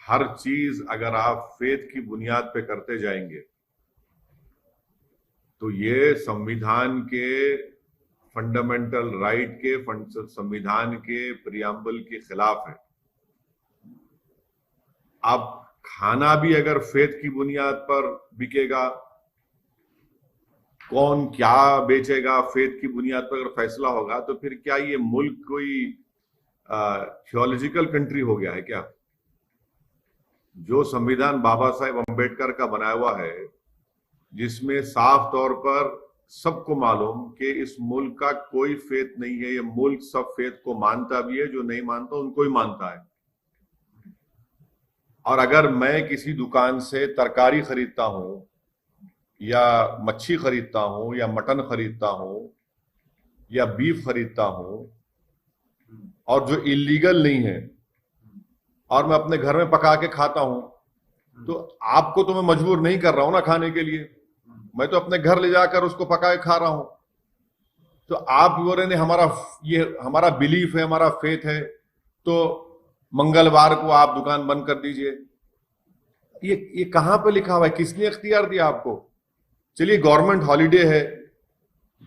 हर चीज अगर आप फेथ की बुनियाद पे करते जाएंगे तो ये संविधान के फंडामेंटल राइट के संविधान के प्रियम्बल के खिलाफ है। अब खाना भी अगर फेथ की बुनियाद पर बिकेगा, कौन क्या बेचेगा फेथ की बुनियाद पर अगर फैसला होगा, तो फिर क्या ये मुल्क कोई थियोलॉजिकल कंट्री हो गया है क्या? जो संविधान बाबा साहेब अंबेडकर का बनाया हुआ है, जिसमें साफ तौर पर सबको मालूम कि इस मुल्क का कोई फेथ नहीं है, ये मुल्क सब फेथ को मानता भी है, जो नहीं मानता उनको ही मानता है। और अगर मैं किसी दुकान से तरकारी खरीदता हूं या मच्छी खरीदता हूं या मटन खरीदता हूं या बीफ खरीदता हूं और जो इलीगल नहीं है और मैं अपने घर में पका के खाता हूं, तो आपको तो मैं मजबूर नहीं कर रहा हूं ना खाने के लिए, मैं तो अपने घर ले जाकर उसको पका के खा रहा हूं। तो आप बोल रहे हैं ये हमारा बिलीफ है, हमारा फेथ है, तो मंगलवार को आप दुकान बंद कर दीजिए। ये कहां पे लिखा हुआ है? किसने इख्तियार दिया आपको? चलिए गवर्नमेंट हॉलीडे है,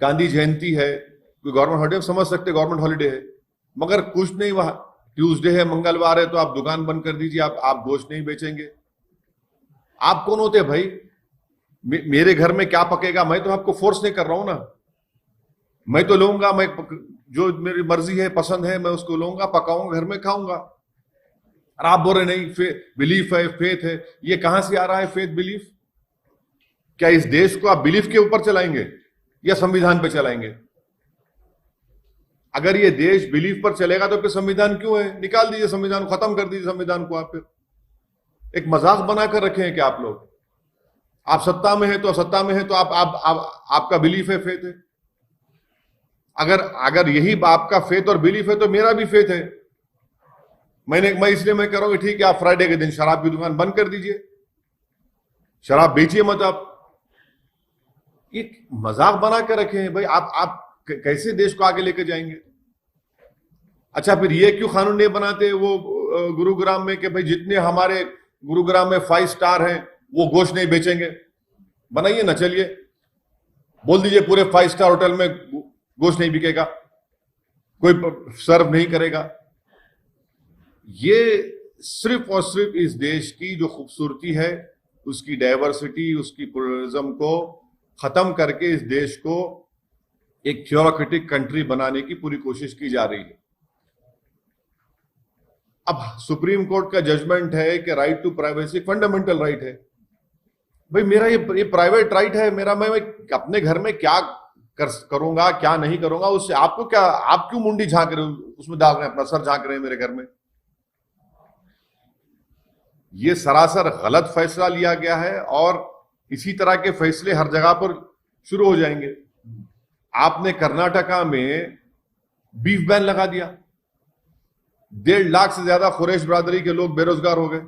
गांधी जयंती है, कोई गवर्नमेंट हॉलीडे समझ सकते, गवर्नमेंट हॉलीडे है, मगर कुछ नहीं, वहां ट्यूसडे है, मंगलवार है, तो आप दुकान बंद कर दीजिए, आप गोश्त नहीं बेचेंगे। आप कौन होते हैं भाई? मेरे घर में क्या पकेगा मैं तो आपको फोर्स नहीं कर रहा हूं ना, मैं तो लूंगा, मैं जो मेरी मर्जी है, पसंद है, मैं उसको लूंगा, पकाऊंगा, घर में खाऊंगा। और आप बोल रहे नहीं बिलीफ है, फेथ है। ये कहां से आ रहा है फेथ बिलीफ? क्या इस देश को आप बिलीफ के ऊपर चलाएंगे या संविधान पे चलाएंगे? अगर ये देश बिलीफ पर चलेगा तो फिर संविधान क्यों है? निकाल दीजिए संविधान, खत्म कर दीजिए संविधान को। आप फिर एक मजाक बनाकर रखे हैं क्या आप लोग? आप सत्ता में है तो आपका बिलीफ है, फेथ है। अगर यही आपका फेथ और बिलीफ है तो मेरा भी फेथ है। मैं इसलिए मैं कह रहा हूं कि ठीक है, आप फ्राइडे के दिन शराब की दुकान बंद कर दीजिए, शराब बेचिए मत आप। एक मजाक बना कर रखे हैं भाई। आप कैसे देश को आगे लेकर जाएंगे? अच्छा, फिर ये क्यों कानून नहीं बनाते वो गुरुग्राम में कि भाई जितने हमारे गुरुग्राम में 5 स्टार हैं वो गोश्त नहीं बेचेंगे? बनाइए ना, चलिए बोल दीजिए पूरे 5 स्टार होटल में गोश्त नहीं बिकेगा, कोई सर्व नहीं करेगा। ये सिर्फ और सिर्फ इस देश की जो खूबसूरती है, उसकी डाइवर्सिटी, उसकी प्लुरलिज्म को खत्म करके इस देश को एक थियोक्रेटिक कंट्री बनाने की पूरी कोशिश की जा रही है। अब सुप्रीम कोर्ट का जजमेंट है कि right to privacy fundamental right है। भाई मेरा ये प्राइवेट राइट है मेरा, मैं अपने घर में क्या करूंगा क्या नहीं करूंगा उससे आपको क्या? आप क्यों मुंडी झांक रहे हो, उसमें डाल रहे हैं, अपना सर झांक रहे हैं मेरे घर में? ये सरासर गलत फैसला लिया गया है और इसी तरह के फैसले हर जगह पर शुरू हो जाएंगे। आपने कर्नाटका में बीफ बैन लगा दिया, 1.5 लाख से ज्यादा कुरैश बरादरी के लोग बेरोजगार हो गए।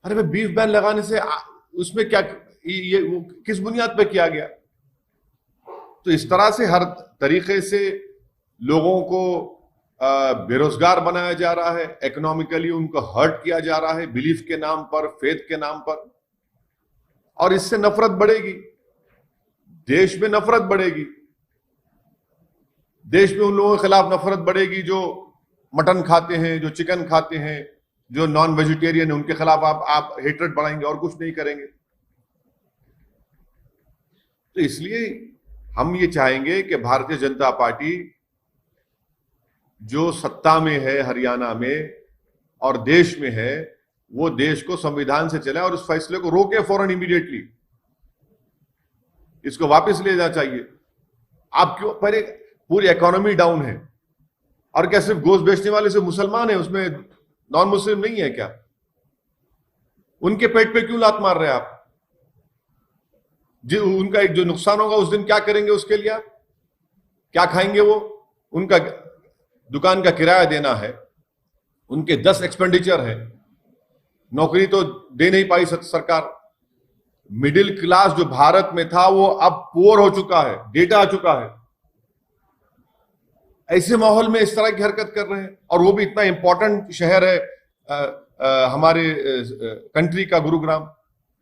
अरे भाई, बीफ बैन लगाने से उसमें क्या, ये वो किस बुनियाद पर किया गया? तो इस तरह से हर तरीके से लोगों को बेरोजगार बनाया जा रहा है, इकोनॉमिकली उनको हर्ट किया जा रहा है, बिलीफ के नाम पर, फेथ के नाम पर। और इससे नफरत बढ़ेगी, देश में नफरत बढ़ेगी, देश में उन लोगों के खिलाफ नफरत बढ़ेगी जो मटन खाते हैं, जो चिकन खाते हैं, जो नॉन वेजिटेरियन है, उनके खिलाफ आप हेट्रेड बढ़ाएंगे और कुछ नहीं करेंगे। तो इसलिए हम ये चाहेंगे कि भारतीय जनता पार्टी जो सत्ता में है हरियाणा में और देश में है, वो देश को संविधान से चले और उस फैसले को रोके फौरन, इमीडिएटली इसको वापस ले जाना चाहिए। आप क्यों, पहले पूरी इकोनॉमी डाउन है और क्या सिर्फ गोश्त बेचने वाले से मुसलमान है, उसमें नॉन मुस्लिम नहीं है क्या? उनके पेट पे क्यों लात मार रहे हैं आप? उनका एक जो नुकसान होगा उस दिन क्या करेंगे? उसके लिए आप क्या खाएंगे? वो उनका दुकान का किराया देना है, उनके 10 एक्सपेंडिचर है, नौकरी तो दे नहीं पाई सरकार। मिडिल क्लास जो भारत में था वो अब पुअर हो चुका है, डेटा आ चुका है। ऐसे माहौल में इस तरह की हरकत कर रहे हैं, और वो भी इतना इंपॉर्टेंट शहर है हमारे कंट्री का गुरुग्राम,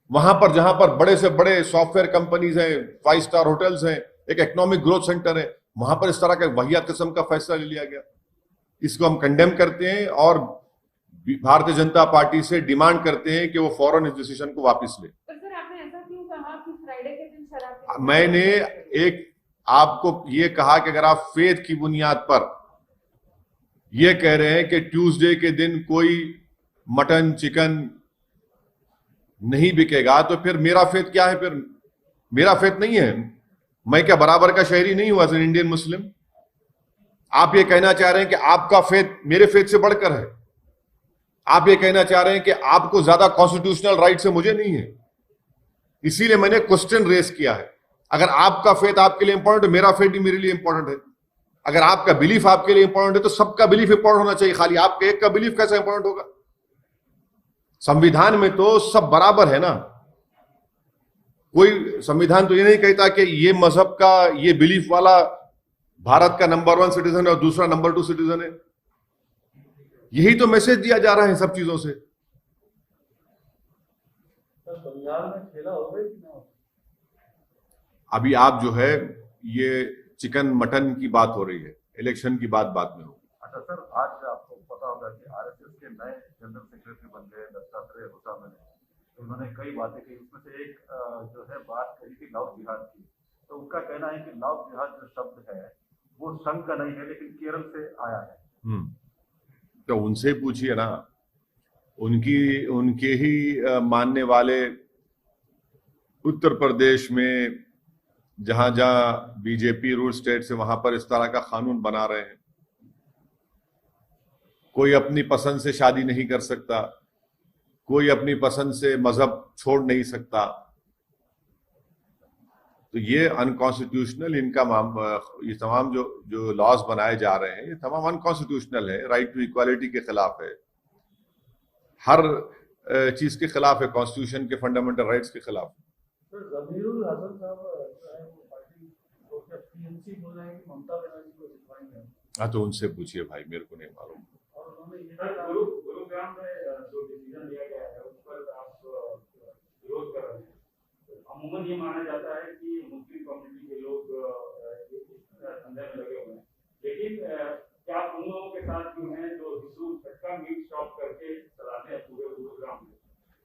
वहां पर जहां पर बड़े से बड़े सॉफ्टवेयर कंपनीज हैं, 5 स्टार होटल्स हैं, एक इकोनॉमिक ग्रोथ सेंटर है, वहां पर इस तरह का वाहियात किस्म का फैसला ले लिया गया। इसको हम कंडेम करते हैं और भारतीय जनता पार्टी से डिमांड करते हैं कि वो फौरन इस डिसीजन को वापस ले। सर आपने ऐसा क्यों कहा कि फ्राइडे के दिन शराब? मैंने एक आपको ये कहा कि अगर आप फेथ की बुनियाद पर ये कह रहे हैं कि ट्यूसडे के दिन कोई मटन चिकन नहीं बिकेगा, तो फिर मेरा फेथ क्या है? फिर मेरा फेथ नहीं है। मैं क्या बराबर का शहरी नहीं हुआ एज एन इंडियन मुस्लिम? आप ये कहना चाह रहे हैं कि आपका फेथ मेरे फेथ से बढ़कर है। आप ये कहना चाह रहे हैं कि आपको ज्यादा कॉन्स्टिट्यूशनल राइट से मुझे नहीं है। इसीलिए मैंने क्वेश्चन रेस किया है। अगर आपका फेथ आपके लिए इंपॉर्टेंट है, मेरा फेथ भी मेरे लिए इंपॉर्टेंट है। अगर आपका बिलीफ आपके लिए इंपॉर्टेंट है तो सबका बिलीफ इंपॉर्टेंट होना चाहिए। खाली आपके एक का बिलीफ कैसे इंपॉर्टेंट होगा? संविधान में तो सब बराबर है ना। कोई संविधान तो ये नहीं कहता कि ये मजहब का ये बिलीफ वाला भारत का नंबर 1 सिटीजन है और दूसरा नंबर 2 सिटीजन है। यही तो मैसेज दिया जा रहा है सब चीजों से। बंगाल में खेला हो गई कि ना? अभी आप जो है ये चिकन मटन की बात हो रही है, इलेक्शन की बात बाद में होगी। अच्छा सर, आज आपको पता होगा कि आरएसएस के नए जनरल सेक्रेटरी बन गए दत्तात्रेय होसामने। उन्होंने कई बातें कही, उसमें से एक जो है बात कही थी लव जिहाद की। तो उनका कहना है कि लव जिहाद जो शब्द है वो संघ का नहीं है लेकिन केरल से आया है। तो उनसे पूछिए ना, उनके ही मानने वाले उत्तर प्रदेश में जहां जहां बीजेपी रूल स्टेट से वहां पर इस तरह का कानून बना रहे हैं। कोई अपनी पसंद से शादी नहीं कर सकता, कोई अपनी पसंद से मजहब छोड़ नहीं सकता। तो ये अनकॉन्स्टिट्यूशनल इनका ये तमाम जो लॉज बनाए जा रहे हैं ये तमाम अनकॉन्स्टिट्यूशनल है। राइट टू इक्वालिटी के खिलाफ है, हर चीज के खिलाफ है, कॉन्स्टिट्यूशन के फंडामेंटल राइट्स के खिलाफ। जमीरुल हसन साहब पार्टी टीएमसी बोल रहे हैं कि ममता बनर्जी को जितवाएंगे। हाँ तो उनसे पूछिए भाई, मेरे को नहीं मालूम। और उन्होंने ये गुरुग्राम में जो डिसीजन लिया गया है उस पर आप विरोध कर रहे हैं। अमूमन ये माना जाता है कि मुस्लिम कम्युनिटी के लोग संदेह में लगे हुए हैं, लेकिन क्या उन लोगों के साथ जो है जो हिंदू झटका मीट शॉप करके चलाते हैं पूरे गुरुग्राम में,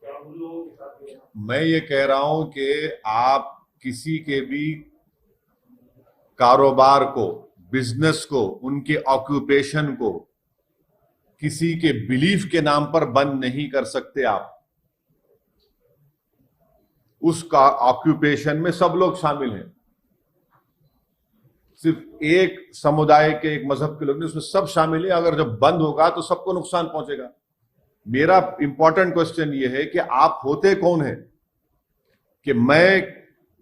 क्या उन लोगों के साथ भी? मैं ये कह रहा हूं कि आप किसी के भी कारोबार को, बिजनेस को, उनके ऑक्यूपेशन को किसी के बिलीफ के नाम पर बंद नहीं कर सकते। आप उसका ऑक्यूपेशन में सब लोग शामिल हैं, सिर्फ एक समुदाय के, एक मजहब के लोग नहीं, उसमें सब शामिल है। अगर जब बंद होगा तो सबको नुकसान पहुंचेगा। मेरा इंपॉर्टेंट क्वेश्चन ये है कि आप होते कौन है कि मैं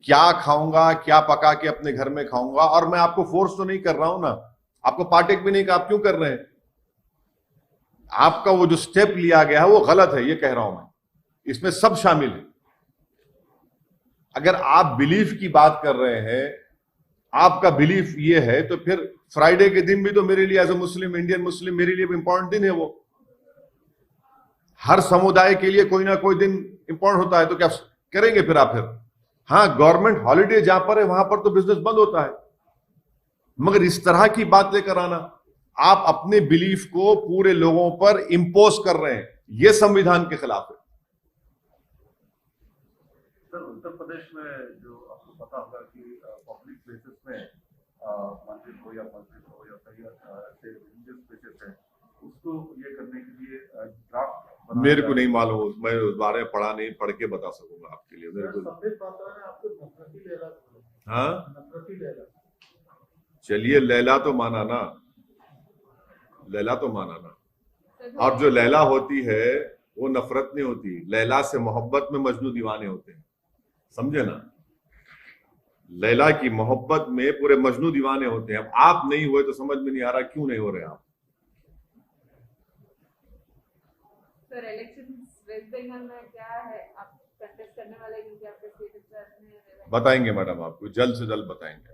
क्या खाऊंगा, क्या पका के अपने घर में खाऊंगा। और मैं आपको फोर्स तो नहीं कर रहा हूं ना, आपको पार्टेक भी नहीं कि आप क्यों कर रहे हैं। आपका वो जो स्टेप लिया गया है वो गलत है, ये कह रहा हूं मैं। इसमें सब शामिल है। अगर आप बिलीफ की बात कर रहे हैं, आपका बिलीफ ये है, तो फिर फ्राइडे के दिन भी तो मेरे लिए as a Muslim, Indian Muslim, मेरे लिए भी इंपॉर्टेंट दिन है वो। हर समुदाय के लिए कोई ना कोई दिन इंपॉर्टेंट होता है, तो क्या करेंगे फिर आप? फिर हाँ, गवर्नमेंट हॉलीडे जहां पर है वहां पर तो बिजनेस बंद होता है, मगर इस तरह की बात लेकर आना, आप अपने बिलीफ को पूरे लोगों पर इंपोज कर रहे हैं, यह संविधान के खिलाफ है। सर, उत्तर प्रदेश में जो आपको पता होगा कि पब्लिक प्लेसेस में मंदिर हो या मस्जिद हो या कई ऐसे रिलीजियस प्लेसेस हैं, उसको ये करने के लिए ड्राफ्ट मेरे को नहीं मालूम, मैं उस बारे में पढ़ा नहीं, पढ़ के बता सकूंगा आपके लिए। मेरे को हाँ, चलिए लैला तो माना ना, लैला तो माना ना। और जो लैला होती है वो नफरत नहीं होती, लैला से मोहब्बत में मजनू दीवाने होते हैं, समझे ना। लैला की मोहब्बत में पूरे मजनू दीवाने होते हैं। अब आप नहीं हुए तो समझ में नहीं आ रहा क्यों नहीं हो रहे आप। सर, इलेक्शंस वेस्ट बंगाल में क्या है, आप कंटेस्ट करने वाले हैं कि आपके सीट में? बताएंगे मैडम, आपको जल्द से जल्द बताएंगे।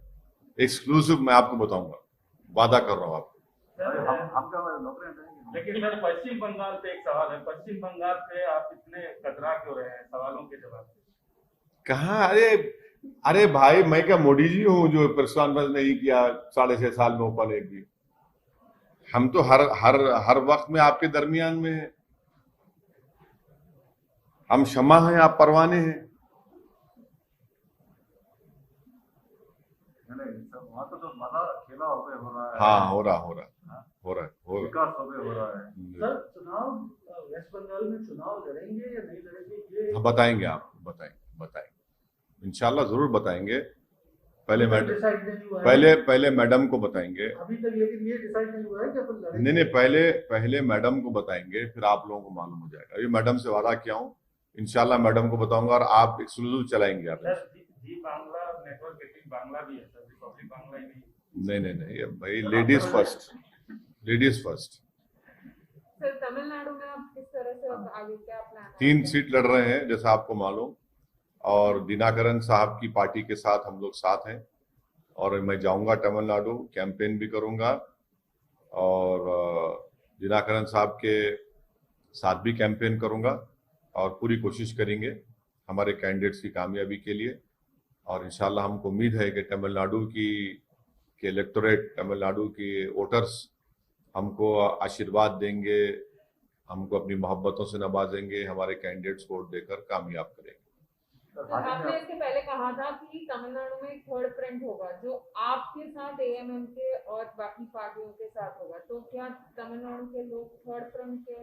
एक्सक्लूसिव मैं आपको बताऊंगा, वादा कर रहा हूं आपको। हम नौकरियां देंगे। लेकिन सर पश्चिम बंगाल पे एक सवाल है, पश्चिम बंगाल पे आप इतने कतरा क्यों रहे हैं सवालों के जवाब से? कहाँ? अरे अरे भाई, मैं क्या मोदी जी हूँ जो प्रश्न नहीं किया 6.5 साल में ओपन एक भी? हम तो हर हर हर वक्त में आपके दरमियान में हैं। हम शमा हैं, आप परवाने हैं। नहीं सर, वहाँ तो माना अकेला हो रहा है। हाँ, हो रहा है। विकास हो रहा है। सर चुनाव वेस्ट बंगाल में चुनाव लड़ेंगे या नहीं लड़ेंगे ये बताएंगे आपको, बताएंगे इंशाल्लाह, जरूर बताएंगे। पहले डिसाइड नहीं हुआ है। पहले मैडम को बताएंगे। अभी तक लेकिन ये डिसाइड नहीं हुआ है कि अपन लड़ेंगे। नहीं, पहले मैडम को बताएंगे, फिर आप लोगों को मालूम हो जाएगा। ये मैडम से वादा किया हूँ, इंशाल्लाह मैडम को बताऊंगा और आप एक्सक्लूसिव चलाएंगे आप। सर जी बांग्ला नेटवर्क गेटिंग बांग्ला भी है सर, रिपब्लिक बांग्ला ही नहीं। नहीं, भाई लेडीज फर्स्ट। सर तमिलनाडु में आप किस तरह से अब आगे क्या प्लान है? 3 सीट लड़ रहे हैं जैसा आपको मालूम, और दिनाकरन साहब की पार्टी के साथ हम लोग साथ हैं, और मैं जाऊंगा तमिलनाडु, कैंपेन भी करूंगा, और दिनाकरन साहब के साथ भी कैंपेन करूंगा, और पूरी कोशिश करेंगे हमारे कैंडिडेट्स की कामयाबी के लिए। और इंशाल्लाह हमको उम्मीद है कि तमिलनाडु के इलेक्टोरेट, तमिलनाडु के वोटर्स हमको आशीर्वाद देंगे, हमको अपनी मोहब्बतों से नवाजेंगे, हमारे कैंडिडेट्स को वोट देकर कामयाब करेंगे। आपने इसके पहले कहा था कि तमिलनाडु में एक थर्ड फ्रंट होगा जो आपके साथ एएमएम के और बाकी पार्टियों के साथ होगा, तो क्या तमिलनाडु के लोग थर्ड फ्रंट के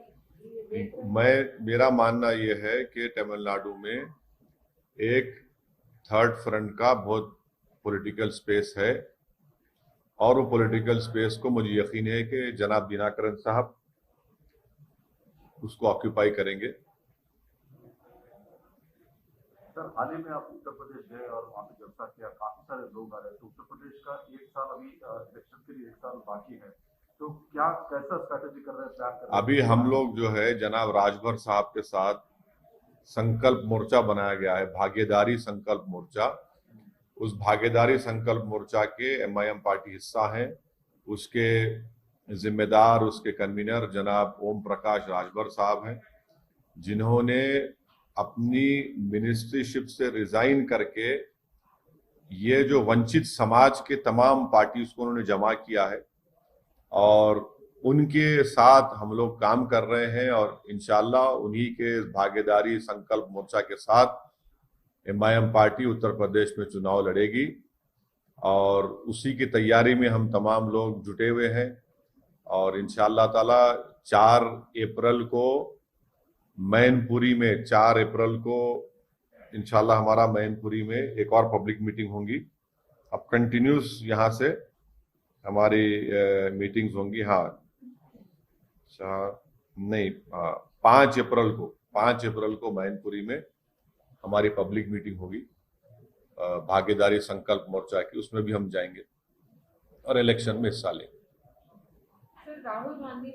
लिए देख रहे हैं? मेरा मानना यह है कि तमिलनाडु में एक थर्ड फ्रंट का बहुत पॉलिटिकल स्पेस है, और वो पॉलिटिकल स्पेस को मुझे यकीन है कि जनाब दिनाकरन साहब उसको ऑक्यूपाई करेंगे। सर हाल ही में आप उत्तर प्रदेश गए और वहाँ पे जलसा किया, काफी सारे लोग आ रहे हैं, तो उत्तर प्रदेश का 1 साल अभी इलेक्शन के लिए 1 साल बाकी है, तो क्या कैसा स्ट्रैटेजी कर रहे हैं, प्लान कर रहे हैं? अभी हम लोग जो है जनाब राजभर साहब के साथ संकल्प मोर्चा बनाया गया है, भागीदारी संकल्प मोर्चा। उस भागीदारी संकल्प मोर्चा के एमआईएम पार्टी हिस्सा है, उसके जिम्मेदार, उसके कन्वीनर जनाब ओम प्रकाश राजभर साहब हैं, जिन्होंने अपनी मिनिस्ट्रीशिप से रिजाइन करके ये जो वंचित समाज के तमाम पार्टीज को उन्होंने जमा किया है, और उनके साथ हम लोग काम कर रहे हैं, और इंशाल्लाह उन्हीं के भागीदारी संकल्प मोर्चा के साथ एमआईएम पार्टी उत्तर प्रदेश में चुनाव लड़ेगी, और उसी की तैयारी में हम तमाम लोग जुटे हुए हैं। और इंशाल्लाह ताला 4 अप्रैल को मैनपुरी में, 4 अप्रैल को इंशाल्लाह हमारा मैनपुरी में एक और पब्लिक मीटिंग होगी। अब कंटिन्यूस यहाँ से हमारी मीटिंग्स होंगी। हाँ, 5 अप्रैल को मैनपुरी में हमारी पब्लिक मीटिंग होगी भागीदारी संकल्प मोर्चा की, उसमें भी हम जाएंगे और इलेक्शन में हिस्सा लेंगे। सर राहुल गांधी